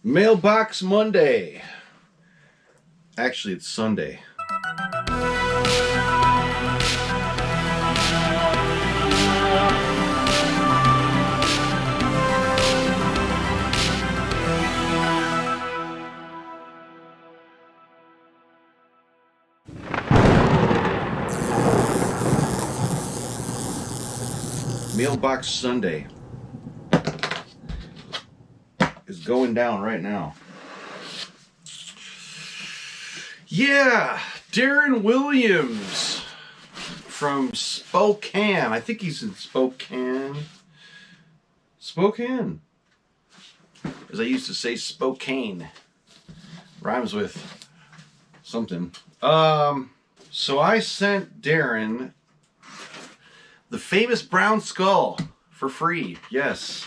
Mailbox Monday. Actually, it's Sunday. Mailbox Sunday is going down right now. Yeah, Darren Williams from Spokane. I think he's in Spokane. Spokane. As I used to say, Spokane. Rhymes with something. So I sent Darren the famous brown skull for free. Yes.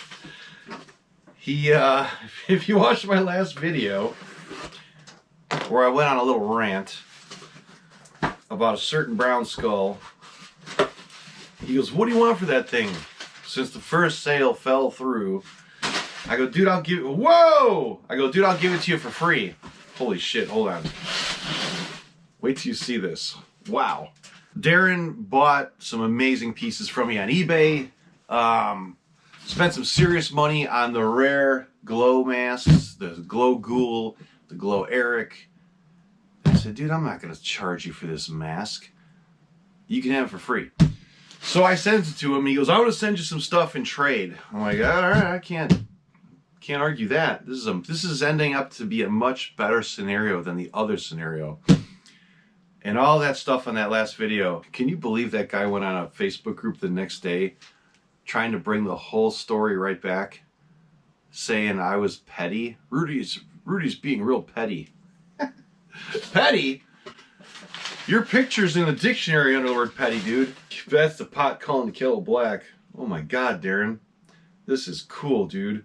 He, if you watched my last video, where I went on a little rant about a certain brown skull, he goes, "What do you want for that thing? Since the first sale fell through." I go, "Dude, I'll give it." Whoa! I go, "Dude, I'll give it to you for free." Holy shit, hold on. Wait till you see this. Wow. Darren bought some amazing pieces from me on eBay. Spent some serious money on the rare glow masks, the glow ghoul, the glow Eric. I said, "Dude, I'm not going to charge you for this mask. You can have it for free." So I sent it to him. He goes, "I want to send you some stuff in trade." I'm like, "All right, I can't argue that. This is ending up to be a much better scenario than the other scenario." And all that stuff on that last video. Can you believe that guy went on a Facebook group the next day trying to bring the whole story right back, saying I was petty? Rudy's being real petty. Petty? Your picture's in the dictionary under the word petty, dude. That's the pot calling the kettle black. Oh my God, Darren. This is cool, dude.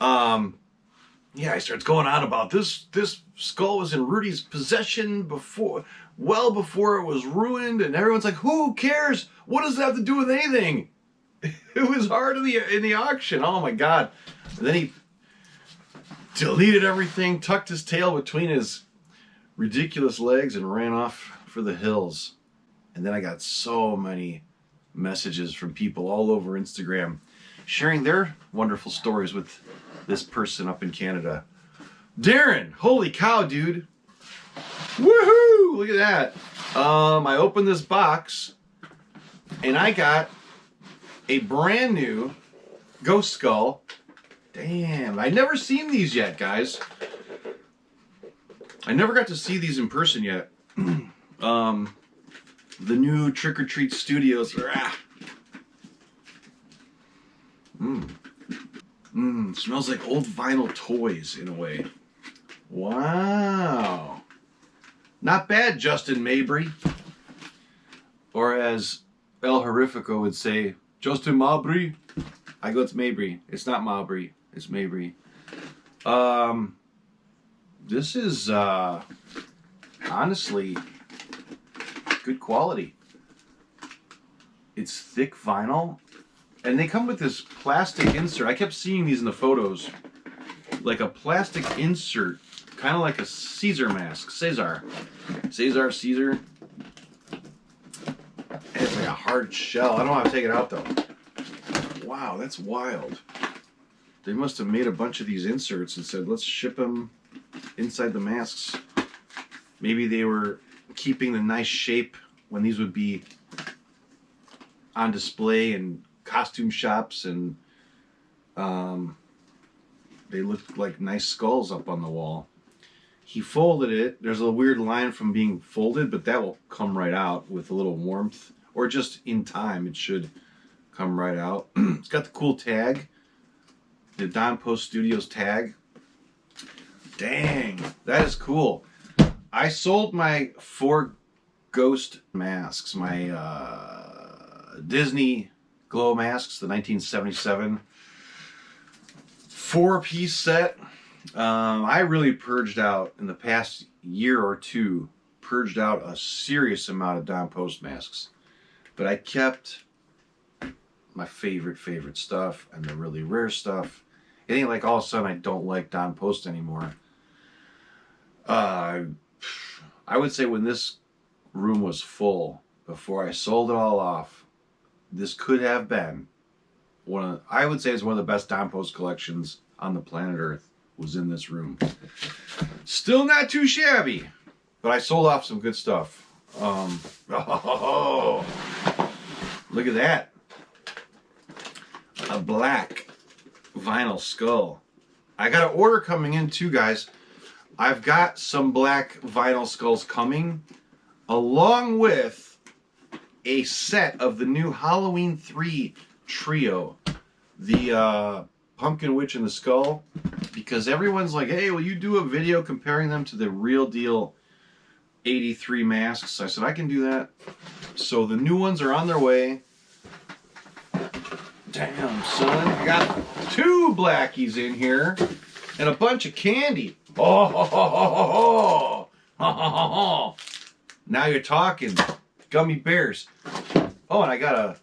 Yeah, he starts going on about this skull was in Rudy's possession well before it was ruined, and everyone's like, "Who cares? What does that have to do with anything?" It was hard in the auction. Oh my God. And then he deleted everything, tucked his tail between his ridiculous legs, and ran off for the hills. And then I got so many messages from people all over Instagram sharing their wonderful stories with this person up in Canada. "Darren, holy cow, dude. Woohoo! Look at that. I opened this box and I got a brand new ghost skull. Damn, I'd never seen these yet, guys. I never got to see these in person yet. The new Trick or Treat Studios. Smells like old vinyl toys in a way. Wow. Not bad, Justin Mabry. Or as El Horrifico would say, Justin Mabry. I go, it's Mabry. It's not Mabry. It's Mabry. This is honestly good quality. It's thick vinyl. And they come with this plastic insert. I kept seeing these in the photos. Like a plastic insert. Kind of like a Caesar mask. Caesar. Caesar. And it's like a hard shell. I don't know how to take it out though. Wow, that's wild. They must have made a bunch of these inserts and said, let's ship them inside the masks. Maybe they were keeping the nice shape when these would be on display in costume shops, and they looked like nice skulls up on the wall. He folded it. There's a weird line from being folded, but that will come right out with a little warmth, or just in time it should come right out. It's got the cool tag, the Don Post Studios tag. Dang, that is cool. I sold my 4 ghost masks, my Disney glow masks, the 1977 4-piece set. I really purged out in the past year or two, purged out a serious amount of Don Post masks. But I kept my favorite stuff and the really rare stuff. It ain't like all of a sudden I don't like Don Post anymore. I would say when this room was full, before I sold it all off, this could have been I would say it's one of the best Don Post collections on the planet Earth was in this room. Still not too shabby, but I sold off some good stuff. Oh, look at that. A black vinyl skull. I got an order coming in too, guys. I've got some black vinyl skulls coming, along with a set of the new Halloween 3 trio. The Pumpkin Witch and the Skull. Because everyone's like, hey, will you do a video comparing them to the real deal 83 masks? I said, I can do that. So the new ones are on their way. Damn, son. I got 2 blackies in here and a bunch of candy. Oh, ho, ho, ho, ho, ho. Ho, ho, ho, ho. Now you're talking. Gummy bears. Oh, and I got a...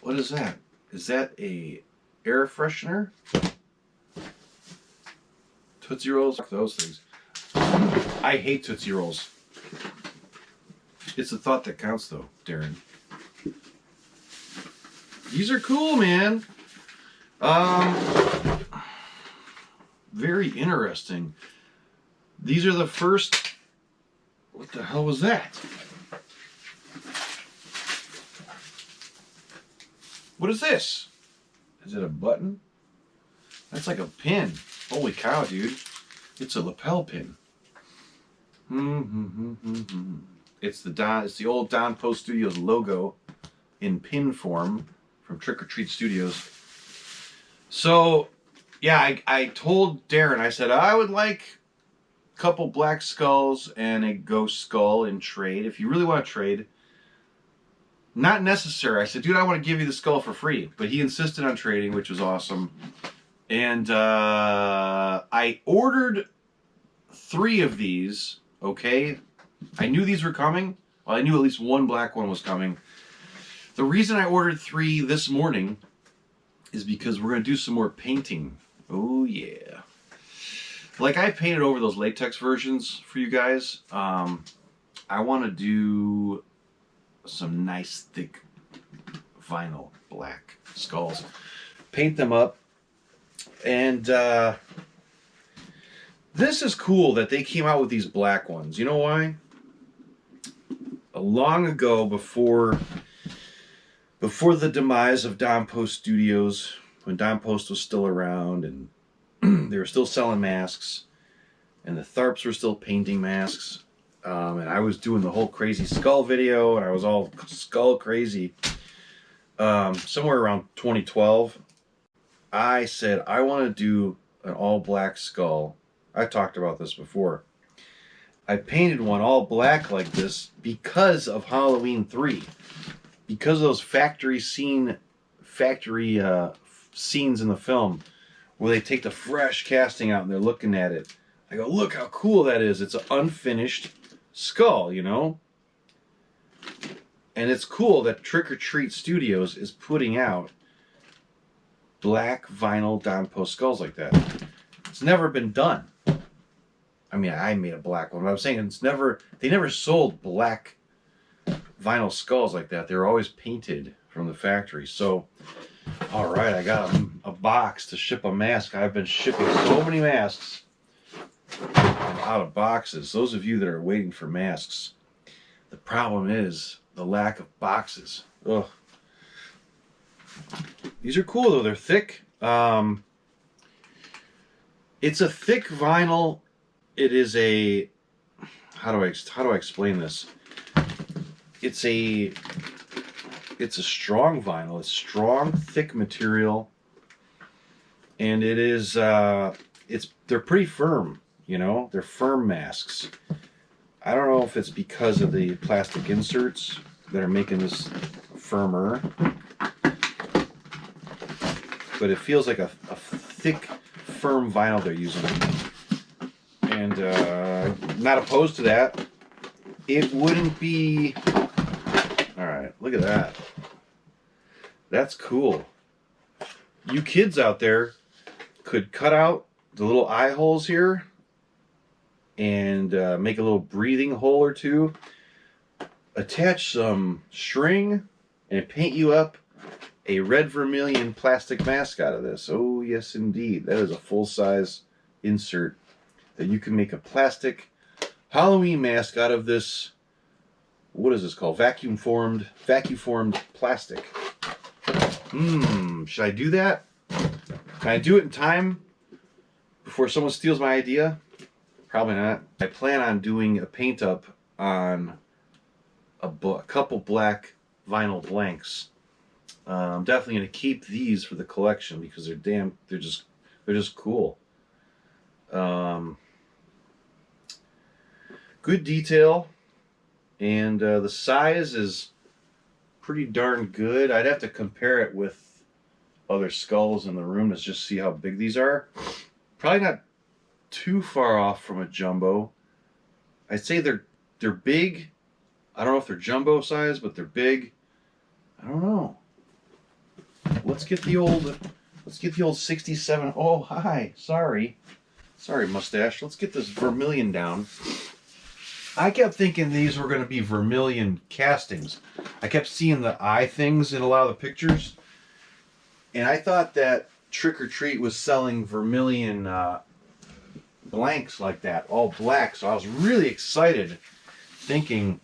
What is that? Is that a air freshener? Tootsie Rolls? Those things. I hate Tootsie Rolls. It's the thought that counts, though, Darren. These are cool, man. Very interesting. These are the first... What the hell was that? What is this? Is it a button? That's like a pin. Holy cow, dude. It's a lapel pin. It's the old Don Post Studios logo in pin form from Trick or Treat Studios. So, yeah, I told Darren, I said, I would like a couple black skulls and a ghost skull in trade. If you really want to trade, not necessary. I said, dude, I want to give you the skull for free. But he insisted on trading, which was awesome. And I ordered 3 of these, okay? I knew these were coming. Well, I knew at least one black one was coming. The reason I ordered 3 this morning is because we're going to do some more painting. Oh, yeah. Like I painted over those latex versions for you guys. I want to do some nice thick vinyl black skulls. Paint them up. And this is cool that they came out with these black ones. You know why? Long ago, before the demise of Don Post Studios, when Don Post was still around and they were still selling masks, and the Tharps were still painting masks, and I was doing the whole crazy skull video, and I was all skull crazy. Somewhere around 2012, I said, I want to do an all-black skull. I talked about this before. I painted one all black like this because of Halloween 3. Because of those factory scenes in the film where they take the fresh casting out and they're looking at it. I go, look how cool that is. It's an unfinished skull, you know? And it's cool that Trick or Treat Studios is putting out black vinyl Don Post skulls like that. It's never been done. I mean, I made a black one, but I'm saying they never sold black vinyl skulls like that. They were always painted from the factory. So, all right, I got a box to ship a mask. I've been shipping so many masks. I'm out of boxes. Those of you that are waiting for masks, the problem is the lack of boxes. Ugh. These are cool though. They're thick. It's a thick vinyl. It is a how do I explain this? It's a strong vinyl. It's strong, thick material, and it is they're pretty firm. You know, they're firm masks. I don't know if it's because of the plastic inserts that are making this firmer, but it feels like a thick, firm vinyl they're using. And not opposed to that. It wouldn't be... Alright, look at that. That's cool. you kids out there could cut out the little eye holes here and make a little breathing hole or two, attach some string, and paint you up a red vermilion plastic mask out of this. Oh yes indeed, that is a full-size insert that you can make a plastic Halloween mask out of. This, what is this called? Vacuum formed plastic. Should I do that? Can I do it in time before someone steals my idea? Probably not. I plan on doing a paint up on a couple black vinyl blanks. I'm definitely going to keep these for the collection because they're just cool. Good detail, and the size is pretty darn good. I'd have to compare it with other skulls in the room to just see how big these are. Probably not too far off from a jumbo. I'd say they're big. I don't know if they're jumbo size, but they're big. I don't know. Let's get the old 67. Oh, hi. Sorry, mustache. Let's get this vermilion down. I kept thinking these were going to be vermilion castings. I kept seeing the eye things in a lot of the pictures, and I thought that Trick or Treat was selling vermilion blanks like that, all black. So I was really excited, thinking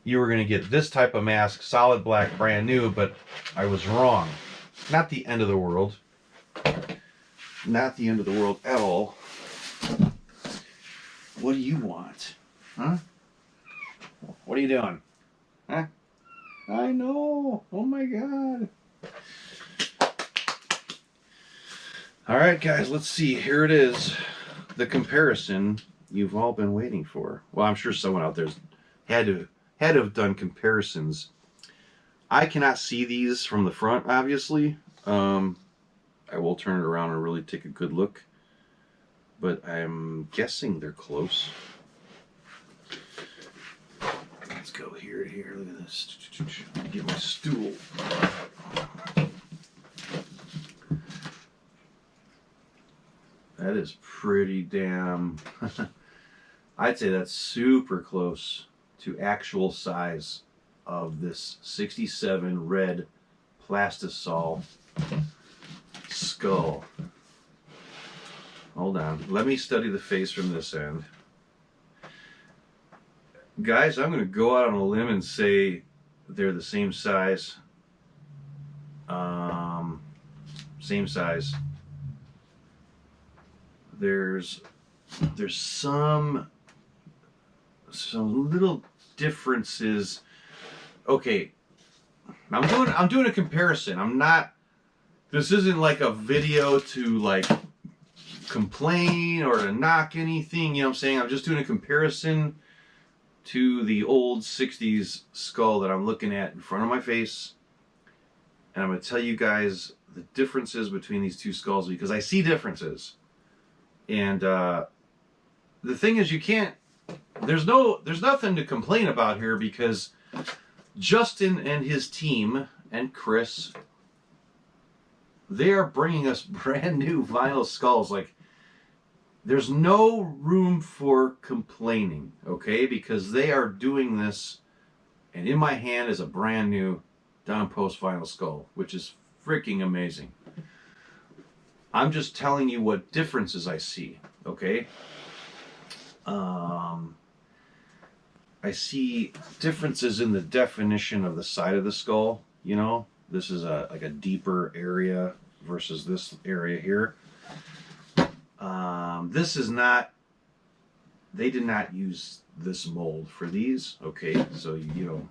you were going to get this type of mask, solid black, brand new, but I was wrong. Not the end of the world. Not the end of the world at all. What do you want? Huh? What are you doing? Huh? I know. Oh my God. All right, guys, let's see. Here it is. The comparison you've all been waiting for. Well, I'm sure someone out there's had to have done comparisons. I cannot see these from the front, obviously. I will turn it around and really take a good look, but I'm guessing they're close. Let's go here to here. Look at this. Let me get my stool. That is pretty damn... I'd say that's super close to actual size of this 67 red plastisol skull. Hold on. Let me study the face from this end. Guys, I'm going to go out on a limb and say they're the same size. Same size. There's some little differences. Okay, I'm doing a comparison. I'm not. This isn't like a video to like complain or to knock anything. You know what I'm saying? I'm just doing a comparison to the old 60s skull that I'm looking at in front of my face, and I'm going to tell you guys the differences between these two skulls because I see differences. And the thing is, you can't. There's nothing to complain about here because Justin and his team and Chris, they are bringing us brand new vinyl skulls. Like, there's no room for complaining, okay? Because they are doing this, and in my hand is a brand new down post vinyl skull, which is freaking amazing. I'm just telling you what differences I see, okay? I see differences in the definition of the side of the skull, you know? This is like a deeper area versus this area here. This is not, they did not use this mold for these, okay? So, you know,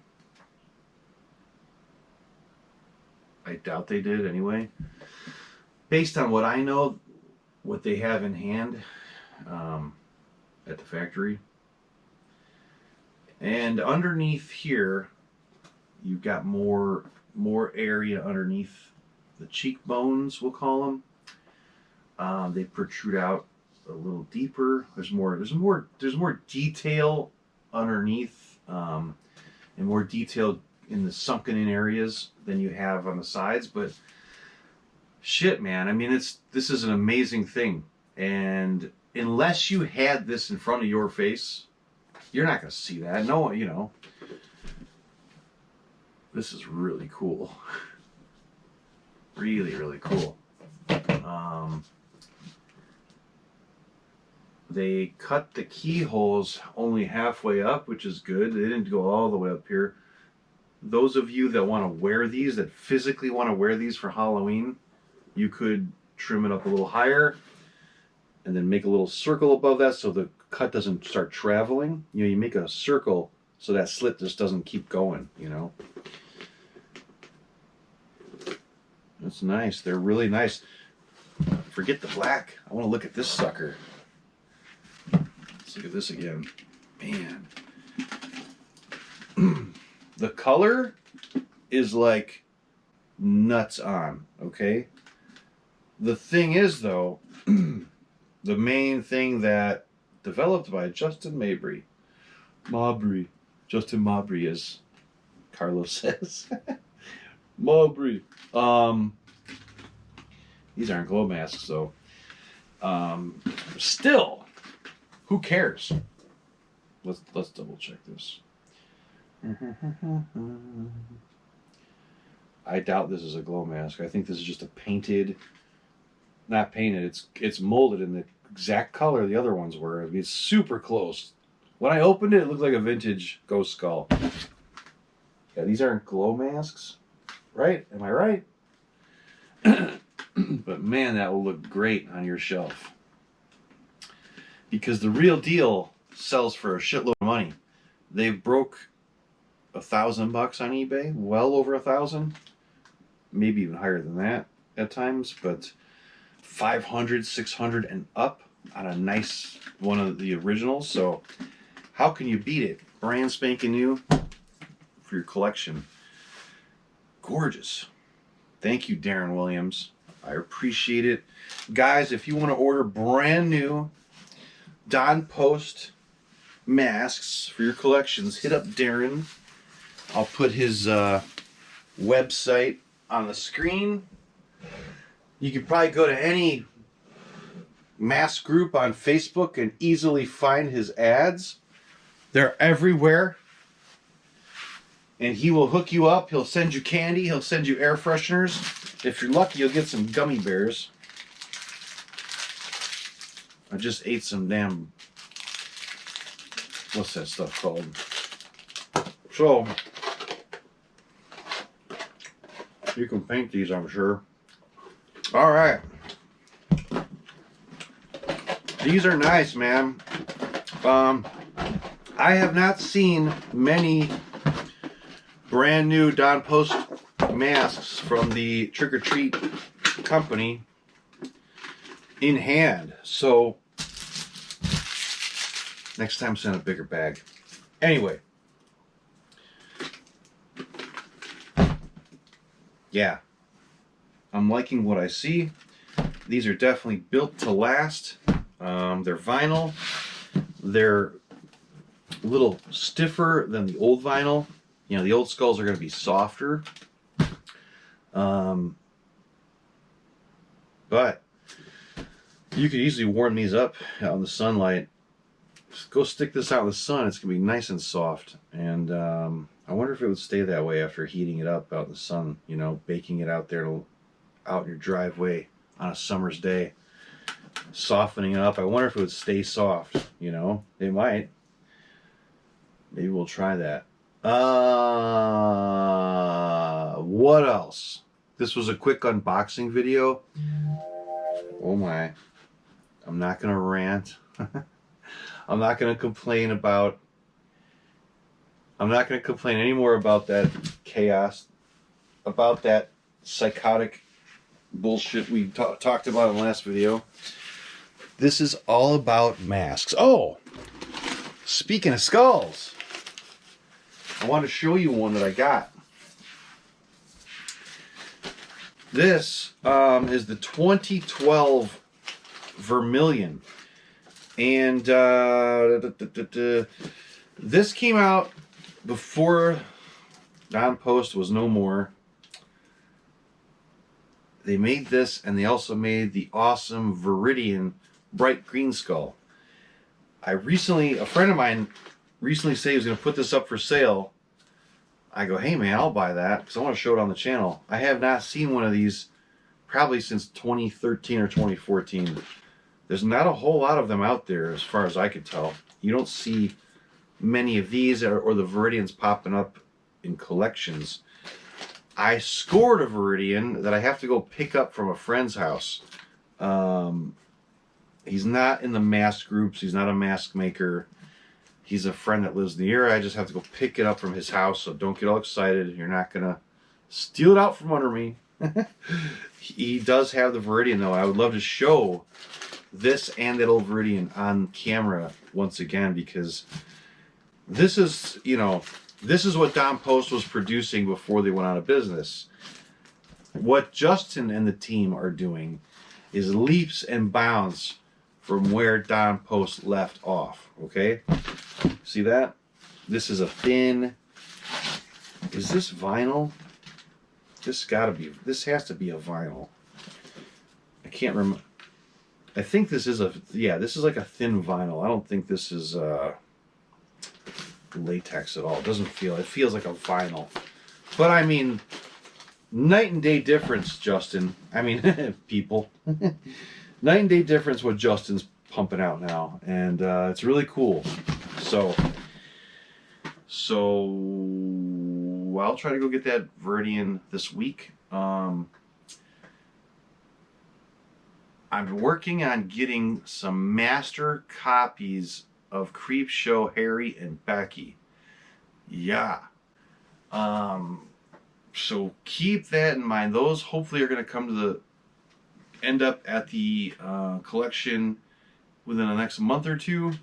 I doubt they did anyway. Based on what I know, what they have in hand at the factory. And underneath here, you've got more area underneath the cheekbones, we'll call them. They protrude out a little deeper. There's more detail underneath, and more detail in the sunken in areas than you have on the sides. But shit, man. I mean, this is an amazing thing. And unless you had this in front of your face, you're not going to see that. No, you know. This is really cool. Really, really cool. They cut the keyholes only halfway up, which is good. They didn't go all the way up here. Those of you that want to wear these, that physically want to wear these for Halloween, you could trim it up a little higher and then make a little circle above that so the cut doesn't start traveling. You know, you make a circle so that slit just doesn't keep going, you know. That's nice. They're really nice. Forget the black. I want to look at this sucker. Let's look at this again. Man. The color is like nuts on, okay? The thing is, though, the main thing that developed by Justin Mabry, Justin Mabry, as Carlos says. Mabry. These aren't glow masks, though. Still, who cares? Let's double check this. I doubt this is a glow mask. I think this is just a painted, not painted. It's molded in the exact color the other ones were. I mean, it's super close. When I opened it, it looked like a vintage ghost skull. Yeah, these aren't glow masks, right? Am I right? But man, that will look great on your shelf. Because the real deal sells for a shitload of money. They broke $1,000 on eBay, well over 1,000, maybe even higher than that at times, but 500, 600 and up on a nice one of the originals. So how can you beat it? Brand spanking new for your collection. Gorgeous. Thank you, Darren Williams. I appreciate it. Guys, if you want to order brand new Don Post masks for your collections, hit up Darren. I'll put his website on the screen. You can probably go to any mask group on Facebook and easily find his ads. They're everywhere. And he will hook you up. He'll send you candy. He'll send you air fresheners. If you're lucky, you'll get some gummy bears. I just ate some damn... What's that stuff called? So, you can paint these, I'm sure. All right. These are nice, man. I have not seen many brand new Don Post masks from the Trick or Treat company in hand. So next time send a bigger bag. Anyway. Yeah. I'm liking what I see. These are definitely built to last. They're vinyl. They're a little stiffer than the old vinyl. You know, the old skulls are going to be softer. But you could easily warm these up out in the sunlight. Just go stick this out in the sun. It's going to be nice and soft. And I wonder if it would stay that way after heating it up out in the sun. You know, baking it out there out in your driveway on a summer's day. Softening it up. I wonder if it would stay soft. You know, it might. Maybe we'll try that. What else? This was a quick unboxing video. Oh my. I'm not gonna rant. I'm not gonna complain anymore about that chaos, about that psychotic bullshit we talked about in the last video. This is all about masks. Oh, speaking of skulls, I want to show you one that I got. This is the 2012 Vermilion. And this came out before Don Post was no more. they made this, and they also made the awesome Viridian bright green skull. A friend of mine recently said he was going to put this up for sale. I go, hey man, I'll buy that because I want to show it on the channel. I have not seen one of these probably since 2013 or 2014. There's not a whole lot of them out there as far as I could tell. You don't see many of these or the Viridians popping up in collections. I scored a Viridian that I have to go pick up from a friend's house. He's not in the mask groups. He's not a mask maker. He's a friend that lives in the area. I just have to go pick it up from his house, so don't get all excited. You're not going to steal it out from under me. He does have the Viridian, though. I would love to show this and that old Viridian on camera once again, because this is, this is what Don Post was producing before they went out of business. What Justin and the team are doing is leaps and bounds from where Don Post left off, okay? See that? This is a thin... Is this vinyl? This has to be a vinyl. I can't remember. I think this is this is like a thin vinyl. I don't think this is latex at all. It feels like a vinyl. But I mean, night and day difference, Justin. I mean, people. Night and day difference what Justin's pumping out now. And it's really cool. So I'll try to go get that Viridian this week. I'm working on getting some master copies of Creepshow Harry and Becky. Yeah. So keep that in mind. Those hopefully are going to end up at the collection within the next month or two.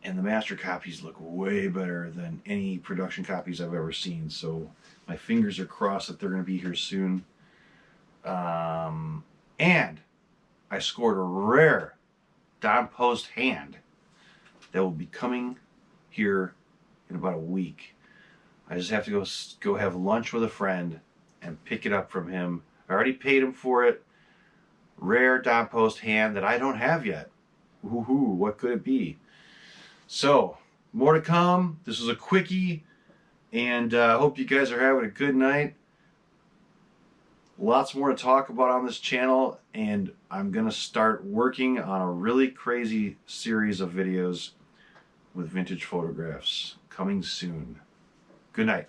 And the master copies look way better than any production copies I've ever seen. So my fingers are crossed that they're going to be here soon. And I scored a rare Don Post hand that will be coming here in about a week. I just have to go have lunch with a friend and pick it up from him. I already paid him for it. Rare Don Post hand that I don't have yet. Woohoo, what could it be? So, more to come. This is a quickie, and I hope you guys are having a good night. Lots more to talk about on this channel, and I'm going to start working on a really crazy series of videos with vintage photographs coming soon. Good night.